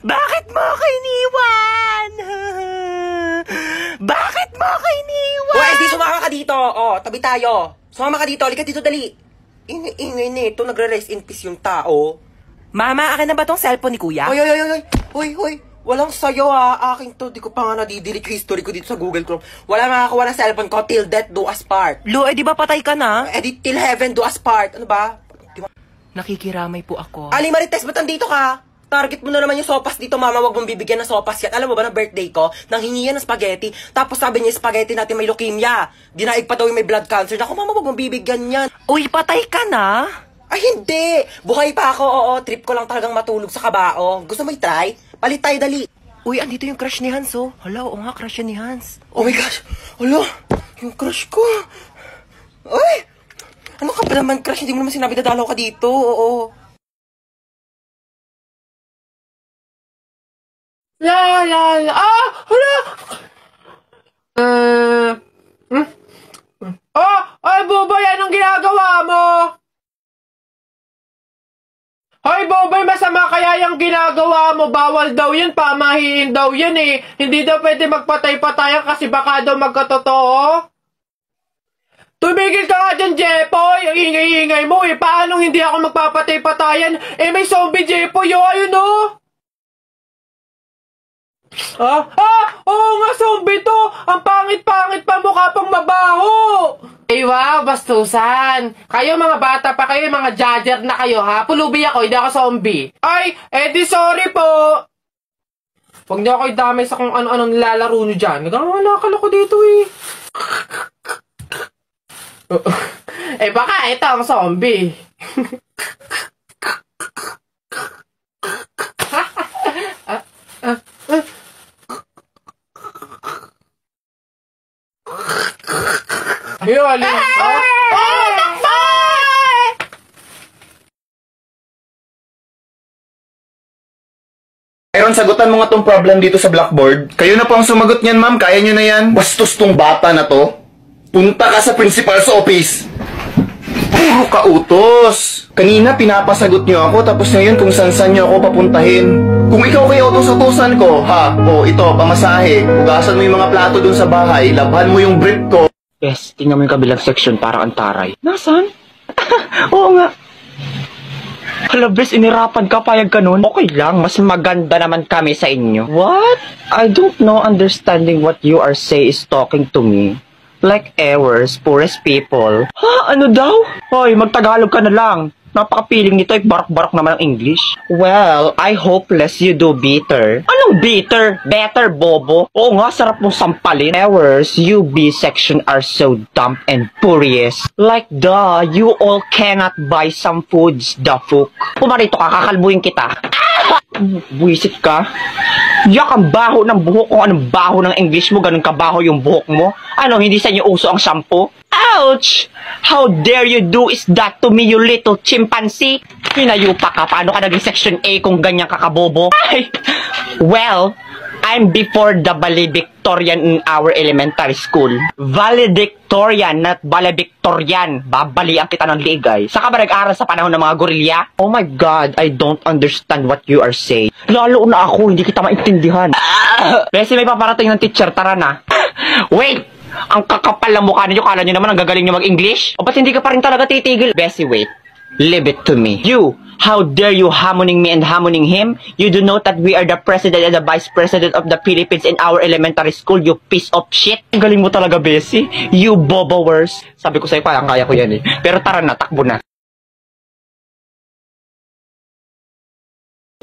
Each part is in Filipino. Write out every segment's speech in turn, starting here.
Bakit mo ako iniwan? Bakit mo ako iniwan? Uy, di sumama ka dito. Oh, tabi tayo. Sumama ka dito. Halika dito, dali. Ingay nito. Nagre-rest in peace yung tao. Mama, akin na ba tong cellphone ni kuya? Hoy. Walang sayo ha. Akin to. Di ko pa nga nadidelete yung history ko dito sa Google Chrome. Wala makakakuha ng cellphone ko till death do us part. Lu, di ba patay ka na? Till heaven do us part. Ano ba? Nakikiramay po ako. Ali Marites, ba't andito ka? Target mo na naman yung sopas dito, mama. Wag mong bibigyan ng sopas yan. Alam mo ba, ng birthday ko, nang hingi yan ng spaghetti. Tapos sabi niya, spaghetti natin may leukemia. Dinaig pa daw yung may blood cancer. Ako, mama, wag mong bibigyan yan. Uy, patay ka na? Ay, hindi. Buhay pa ako, oo. Trip ko lang talagang matulog sa kabao. Gusto mo i-try? Palit tayo, dali. Uy, andito yung crush ni Hans, oh. Hala, oo nga, crush yan ni Hans. Oh my gosh. Hala, yung crush ko. Ay! Ano ka ba naman, crush? Hindi mo naman sinabi dadalaw ka dito, oo. La. Hala! Ay, Bobay, anong ginagawa mo? Hoy, Bobay, masama kaya yung ginagawa mo. Bawal daw yun, pamahiin daw yun eh. Hindi daw pwede magpatay-patayan kasi baka daw magkatotoo. Tumigil ka nga dyan, Jepoy. Ang ingay-ingay mo eh. Paano hindi ako magpapatay-patayan? Eh, may zombie, Jepoy, oh, ayun oh. Oo nga, zombie to. Ang pangit-pangit pa, mukha pang mabaho. Eh, wow, bastusan. Kayo mga bata pa kayo, mga judger na kayo, ha? Pulubi ako, hindi ako zombie. Ay, di sorry po. Huwag niyo ako idamay sa kung ano-anong nilalaro niyo dyan. Nagkakalakal ako dito, eh. Baka ito ang zombie. Ayun, Aaron, sagutan mo nga tong problem dito sa blackboard. Kayo na po ang sumagot niyan, ma'am. Kaya nyo na yan. Bastos tong bata na to. Punta ka sa principal's office. Puro ka utos. Kanina pinapasagot nyo ako, tapos ngayon kung saan nyo ako papuntahin. Kung ikaw kayo utos-utusan ko, ha? O, ito, pamasahe. Hugasan mo yung mga plato dun sa bahay. Labhan mo yung brief ko. Yes, tingnan mo yung kabilang section, parang antaray. Nasaan? Oo nga. Hala, bes, inirapan ka, payag ka nun? Okay lang, mas maganda naman kami sa inyo. What? I don't know understanding what you are saying is talking to me. Like ours, poorest people. Ha? Ano daw? Hoy, magtagalog ka na lang. Napaka-feeling nito, barok-barok naman ang English. Well, I hope less you do bitter. Anong bitter? Better, bobo. Oo nga, sarap mong sampalin. Ours, you B section are so dumb and furious. Like you all cannot buy some foods, the fuck. Pumarito ka, kakalbuhin kita. Buisit ka. Yak ang baho ng buhok. Kung anong baho ng English mo, ganun kabaho yung buhok mo. Ano, hindi sa inyo uso ang shampoo? Ouch! How dare you do is that to me, you little chimpanzee? Pinayupa ka, paano ka naging section A kung ganyan kakabobo? Ay! Well, I'm before the valedictorian in our elementary school. Valedictorian, not valedictorian. Babalian kita ng ligay. Saka ba nag-aral sa panahon ng mga gorilya? Oh my God, I don't understand what you are saying. Lalo na ako, hindi kita maintindihan. Kasi may paparating ng teacher, tara na. Wait! Ang kakapal ng mukha ninyo, kala nyo naman ang gagaling nyo mag-English? O ba't hindi ka pa rin talaga titigil? Bessie, wait. Leave it to me. You, how dare you hammoning me and hammoning him? You do know that we are the president and the vice president of the Philippines in our elementary school, you piece of shit. Ang galing mo talaga, Bessie. You bobowers. Sabi ko sa'yo, kaya ko yan eh. Pero tara na, takbo na.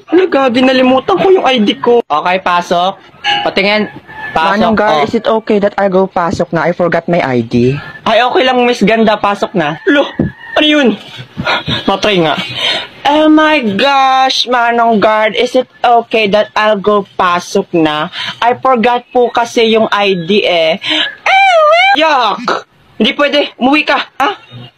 Ano, gabi, nalimutan ko yung ID ko. Okay, pasok. Patingin. Pasok. Manong guard, is it okay that I go pasok na? I forgot my ID. Ay, okay lang, Miss Ganda. Pasok na. Lo, ano yun? Matry nga. Oh my gosh, Manong guard, is it okay that I'll go pasok na? I forgot po kasi yung ID eh. Yuck! Hindi pwede, umuwi ka. Ha?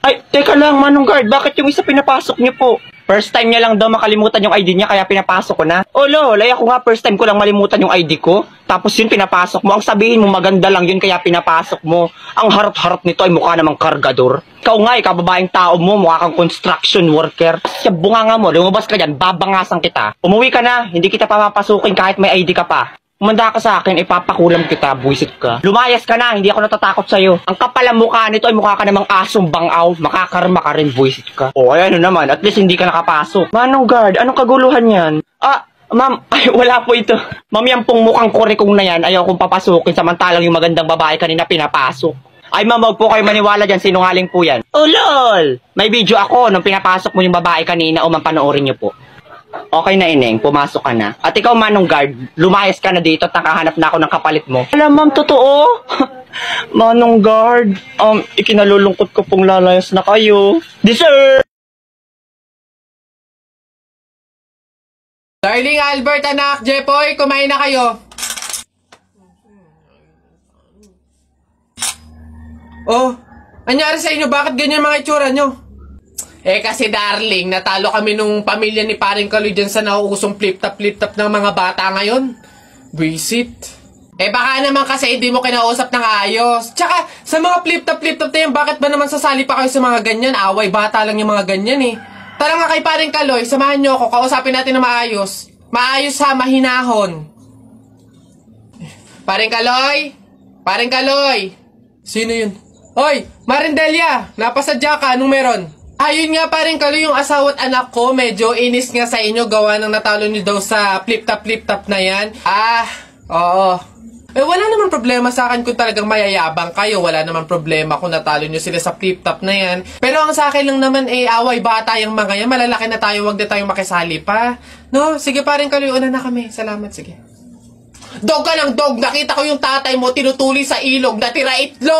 Ay, teka lang, Manong guard, bakit yung isa pinapasok niyo po? First time niya lang daw makalimutan yung ID niya kaya pinapasok ko na. Oh lol, ay ako nga first time ko lang malimutan yung ID ko. Tapos yun pinapasok mo. Ang sabihin mo maganda lang yun kaya pinapasok mo. Ang harap-harap nito ay mukha namang kargador. Ikaw nga, ikababaeng tao mo, mukha kang construction worker. Siya bunganga mo, lumabas ka dyan, babangasan kita. Umuwi ka na, hindi kita papapasukin kahit may ID ka pa. Umanda ka sa akin, ipapakulam kita, buwisit ka. Lumayas ka na, hindi ako natatakot sa'yo. Ang kapal ang mukha nito ay mukha ka namang asong bangaw. Makakarma ka rin, buwisit ka. O, ay ano naman, at least hindi ka nakapasok. Manong guard, anong kaguluhan yan? Ma'am, ay wala po ito. Ma'am, yan pong mukhang kurikong na yan, ayaw kong papasukin samantalang yung magandang babae kanina pinapasok. Ay ma'am, wag po kayo maniwala dyan, sinungaling po yan. Oh lol! May video ako nung pinapasok mo yung babae kanina, o panoorin niyo po. Okay na ineng, pumasok ka na. At ikaw manong guard, lumayas ka na dito at nakahanap na ako ng kapalit mo. Alam ma'am, totoo? Manong guard, ikinalulungkot ko pong lalayas na kayo. Deserve! Darling Albert, anak, Jepoy, kumain na kayo. Oh, anyari sa inyo? Bakit ganyan mga itsura nyo? Kasi darling, natalo kami nung pamilya ni paring Kaloy dyan sa nauusong flip-top ng mga bata ngayon. Visit. Baka naman kasi hindi mo kinausap ng ayos. Tsaka, sa mga flip-top na yan, bakit ba naman sasali pa kayo sa mga ganyan? Away, bata lang yung mga ganyan eh. Tara nga kay paring Kaloy, samahan nyo ako, kausapin natin na maayos. Maayos ha, mahinahon. Paring Kaloy? Paring Kaloy? Sino yun? Hoy, Marindelia, napasadya ka, anong meron? Ayun nga paring Kaloy, yung asawa at anak ko, medyo inis nga sa inyo, gawa ng natalo niyo daw sa flip-top na yan. Oo. Wala naman problema sa akin kung talagang mayayabang kayo. Wala naman problema kung natalo nyo sila sa flip-top na yan. Pero ang sa akin lang naman, away bata yung mga yan. Malalaki na tayo, wag na tayong makisali pa. No? Sige paring Kaloy, una na kami. Salamat, sige. Dog ka ng dog! Nakita ko yung tatay mo tinutuli sa ilog na tira itlog!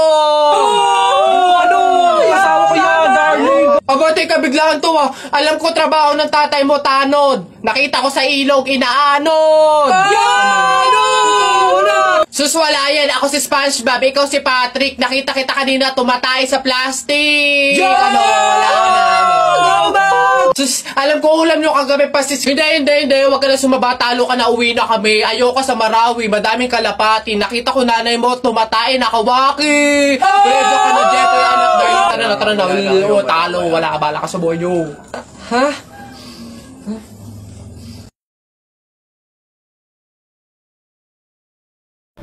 Ano? Asawa ko yan, darling! Abate ka, biglaan to ah. Alam ko trabaho ng tatay mo, tanod. Nakita ko sa ilog, inaanod! Sus, wala yan. Ako si SpongeBob, ikaw si Patrick. Nakita kita kanina tumatay sa plastic. Wala na. Sus, alam ko ulam nyo kagabi pasis. Hindi. Huwag ka na sumaba. Talo ka na, uwi na kami. Ayoko sa Marawi. Madaming kalapati. Nakita ko nanay mo tumatay. Nakawaki. Pwede ka na, Jepoy, anak. Tara na. Talo. Wala ka, bala ka sa buhay nyo. Ha?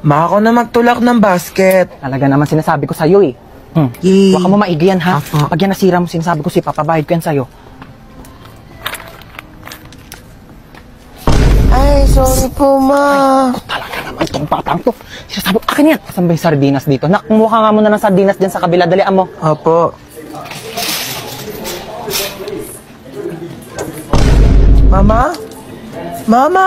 Ma, ako na magtulak ng basket. Talaga naman sinasabi ko sa'yo eh. Yay. Huwag ka mo maigi yan ha. Apo. Pag yan nasira mo, sinasabi ko si papabahid ko yan sa'yo. Ay, sorry po, ma. Talaga naman itong batang to. Sinasabi ko, akin yan. Saan ba yung sardinas dito? Nak, kumuha nga muna ng sardinas dyan sa kabila. Dalian mo. Opo. Mama? Mama!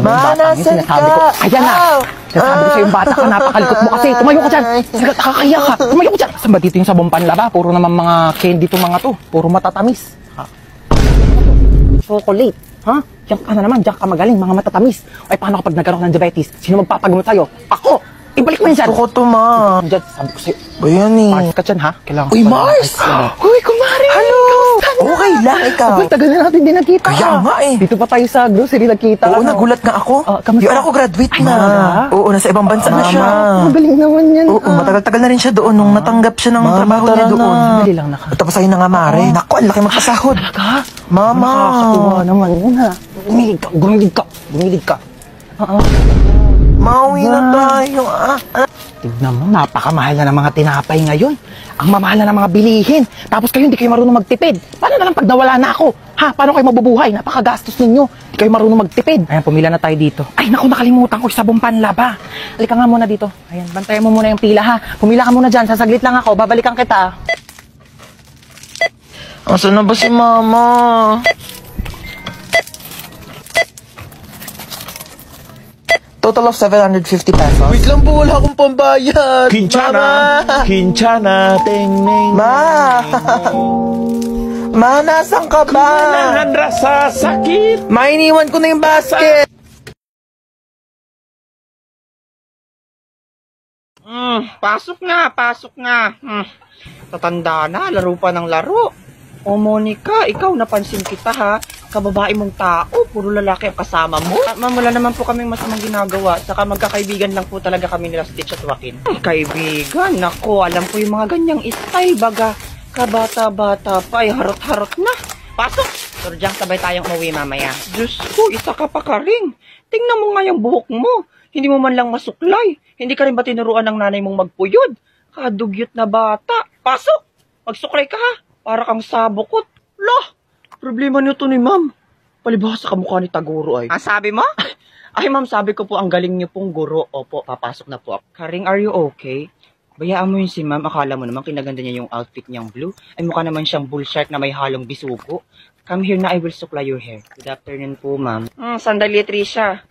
Ma, nasan ka? Ayan na! Sinasabi ko sa'yo yung bata ka, napakalikot mo kasi. Tumayo ka dyan! Nakakaya ka! Tumayo ka dyan! Saan ba dito yung sabong panlaba? Puro naman mga candy to mga to. Puro matatamis. Chocolate. Ha? Diyan ka na naman, diyan ka magaling, mga matatamis. Ay, paano kapag nagkaroon ng diabetes? Sino magpapagamot sa'yo? Ako! Ibalik mo yan dyan! Gusto ko to, ma. Diyan, sabi ko sa'yo. Ba yan eh? Mars ka dyan, ha? Kailangan Uy, ko pa ng Mars! ice cream. Uy, kumari! Hello! Kamusta na? Okay lang, ikaw. Abay, tagal na natin din nagkita. Kaya nga eh. Dito pa tayo sa grocery nagkita. Oo, nagulat nga ako. kamusta? Yung anak ko graduate Ay, na. talaga? Oo, nasa ibang bansa na siya. Magaling naman yan. Oo, matagal-tagal na rin siya doon nung natanggap siya ng trabaho niya doon. Dali lang naka. Tapos ayun na nga, Mare. Naku, ang laki magpasahod. Talaga? Mama. Nakakatuwa naman yun ha. Gumilig ka. Mauwi na tayo. Tignan mo, napakamahal na ng mga tinapay ngayon. Ang mamahal na ng mga bilihin. Tapos kayo hindi kayo marunong magtipid. Paano na lang pag nawala na ako? Ha? Paano kayo mabubuhay? Napakagastos ninyo. Hindi kayo marunong magtipid. Ayan, pumila na tayo dito. Ay, naku, nakalimutan ko yung sabong panlaba. Halika nga muna dito. Ayan, bantayan mo muna yung pila ha. Pumila ka muna dyan. Sasaglit lang ako. Babalikan kita. Asan na ba si Mama? Total of 750 pesos. Wait lang po, wala akong pambayad. Kinchana, ting-ning. Ma! Ma, nasan ka ba? Nahan rasa sakit. Ma, iniwan ko na yung basket. Pasok nga. Tatanda na, laro pa ng laro. O Monica, ikaw napansin kita ha. Kababae mong tao, puro lalaki ang kasama mo. Ma'am, wala naman po kaming masamang ginagawa. Saka magkakaibigan lang po talaga kami nila Stitch at Joaquin. Ay, kaibigan, nako, alam ko yung mga ganyang istay, baga. Kabata-bata pa, ay harot-harot na. Pasok! Turdyang, sabay tayong umuwi mamaya. Diyos ko, isa ka pa ka rin. Tingnan mo nga yung buhok mo. Hindi mo man lang masuklay. Hindi ka rin ba tinuruan ng nanay mong magpuyod? Kadugyot na bata. Pasok! Magsuklay ka ha. Para kang sabokot. Lah! Problema nito ni ma'am. Palibhasa sa kamukha ni Taguro ay. Ah, sabi mo? Ay ma'am, sabi ko po ang galing niyo pong guro. Opo, papasok na po ako. Karing, are you okay? Bayaan mo yun si ma'am. Akala mo naman kinaganda niya yung outfit niyang blue. Ay mukha naman siyang bull shark na may halong bisugo. Come here na, I will suklay your hair. Good afternoon po, ma'am. Sandali, Trisha.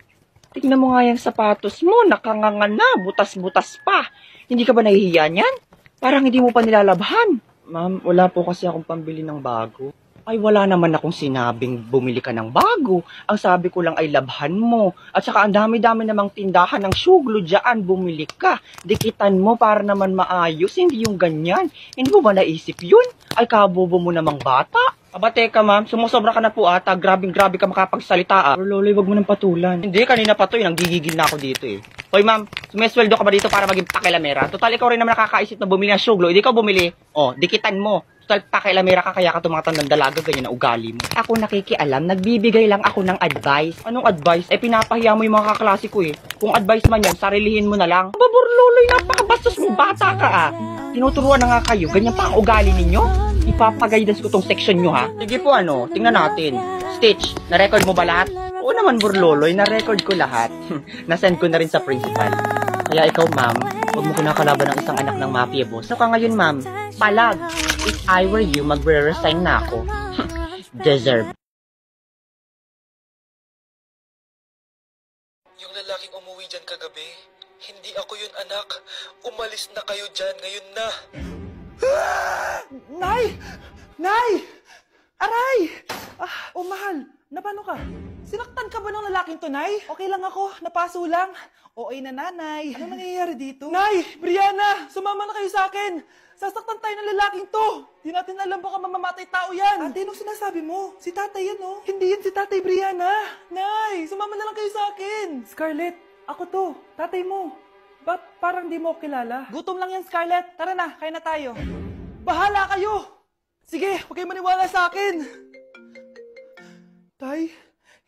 Tignan mo nga yung sapatos mo. Nakanganga na. Butas-butas pa. Hindi ka ba nahihiya niyan? Parang hindi mo pa nilalabhan. Ma'am, wala po kasi akong pambili ng bago. Ay, wala naman akong sinabing bumili ka ng bago. Ang sabi ko lang ay labhan mo. At saka ang dami-dami namang tindahan ng suglo dyan, bumili ka. Dikitan mo para naman maayos, hindi yung ganyan. Hindi mo ba naisip yun? Ay, kabobo mo namang bata. Aba, teka ma'am, sumusobra ka na po ata. Grabing-grabe ka makapagsalita ah. Pero Loloy, wag mo nang patulan. Hindi, kanina pa to eh. Nanggigigil na ako dito eh. Hoy ma'am, sumesweldo ka ba dito para maging pakilamera? Total, ikaw rin naman nakakaisip na bumili ng suglo. Hindi ka bumili. Oh, dikitan mo. Total, pakilamera ka kaya ka tumatandang dalaga, ganyan na ugali mo. Ako nakikialam, nagbibigay lang ako ng advice. Anong advice? Eh, pinapahiya mo yung mga kaklase ko eh. Kung advice man yan, sarilihin mo na lang. Babor Loloy, napakabastos mo. Bata ka ah. Tinuturuan na nga kayo. Ganyan pa ang ugali ninyo. Ipapagaydas ko tong section nyo ha. Sige po ano, tingnan natin. Stitch, na-record mo ba lahat? Oo naman Burloloy, na-record ko lahat. Nasend ko na rin sa principal. Kaya ikaw ma'am, huwag mo kinakalaban ng isang anak ng mafia boss. So ka ngayon ma'am, palag. If I were you, magre-resign na ako. Deserve. Yung lalaking umuwi dyan kagabi, hindi ako yun anak. Umalis na kayo dyan, ngayon na. Nay! Nay! Aray! Oh, mahal. Napano ka? Sinaktan ka ba ng lalaking to, Nay? Okay lang ako. Napaso lang. OA na nanay. Ano nangyayari dito? Nay! Brianna! Sumama na kayo sa akin! Sasaktan tayo ng lalaking to! Di natin alam baka mamamatay tao yan! Ate, anong sinasabi mo? Si tatay yan, oh. Hindi yan si tatay, Brianna! Nay! Sumama na lang kayo sa akin! Scarlett, ako to. Tatay mo. Ba't parang di mo kilala? Gutom lang yan, Scarlett. Tara na, kain na tayo. Bahala kayo! Sige, huwag kayo maniwala sa akin! Tay,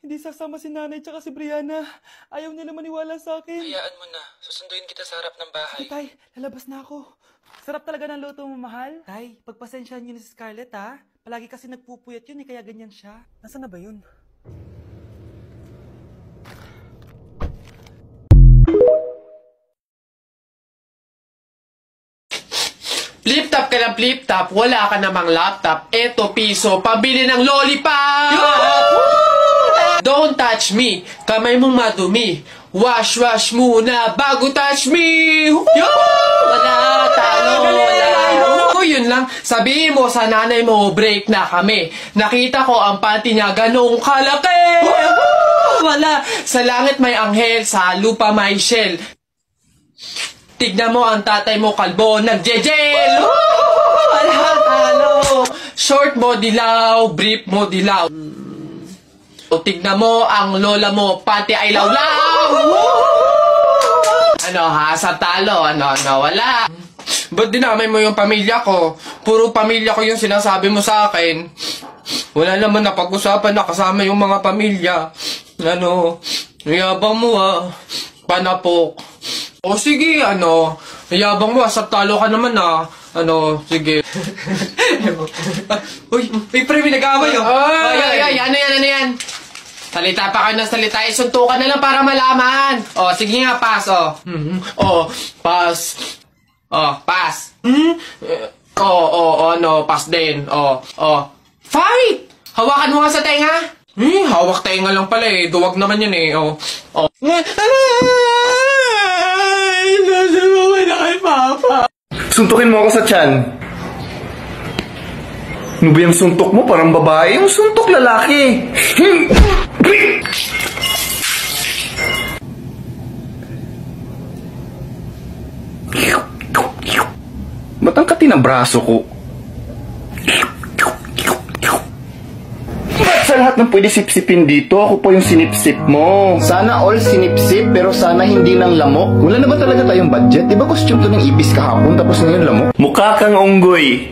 hindi sasama si nanay tsaka si Brianna. Ayaw nila maniwala sa akin. Hayaan mo na, susunduin kita sa harap ng bahay. Sige, Tay, lalabas na ako. Sarap talaga ng luto mo, mahal. Tay, pagpasensyahan niyo na si Scarlett, ha? Palagi kasi nagpupuyat yun, kaya ganyan siya. Nasaan na ba yun? Flip-top ka ng flip-top, wala ka namang laptop. Eto piso, pabili ng lollipop! Don't touch me, kamay mong madumi. Wash muna bago touch me! Wala, talo, wala. Yun lang, sabihin mo sa nanay mo, break na kami. Nakita ko ang panty niya ganong kalaki! Wala, sa langit may anghel, sa lupa may shell. Tignan mo ang tatay mo kalbo, nagje-gel! Wala, talo! Short mo dilaw, brief mo dilaw. Tignan mo ang lola mo, pati ay lawlaw! Ano ha, sa talo, ano, wala. Ba't dinamay mo yung pamilya ko? Puro pamilya ko yung sinasabi mo sa akin. Wala naman napag-usapan na kasama yung mga pamilya. Ano, yabang mo ha, panapok. O sige, ano, yabang mo, sa talo ka naman ah. Ano, sige. Uy, pre, may nag-away oh. Ay, ano yan? Salita pa kayo ng salita, suntukan na lang para malaman. O, sige nga, pass, o. O, pass. O, pass. No, pass din. O. Fight! Hawakan mo nga sa tenga. Hawak tenga lang pala eh. Duwag naman yan eh. O. Nasubukan na kay Papa. Suntukin mo ako sa tiyan. Ano ba yung suntok mo? Parang babae. Yung suntok lalaki. pati ng braso ko. Ba't sa lahat ng pwede sipsipin dito, ako po yung sinipsip mo? Sana all sinipsip, pero sana hindi ng lamok. Wala na ba talaga tayong budget? Di ba costume to ng ibis kahapon, tapos ngayon lamok? Mukha kang unggoy.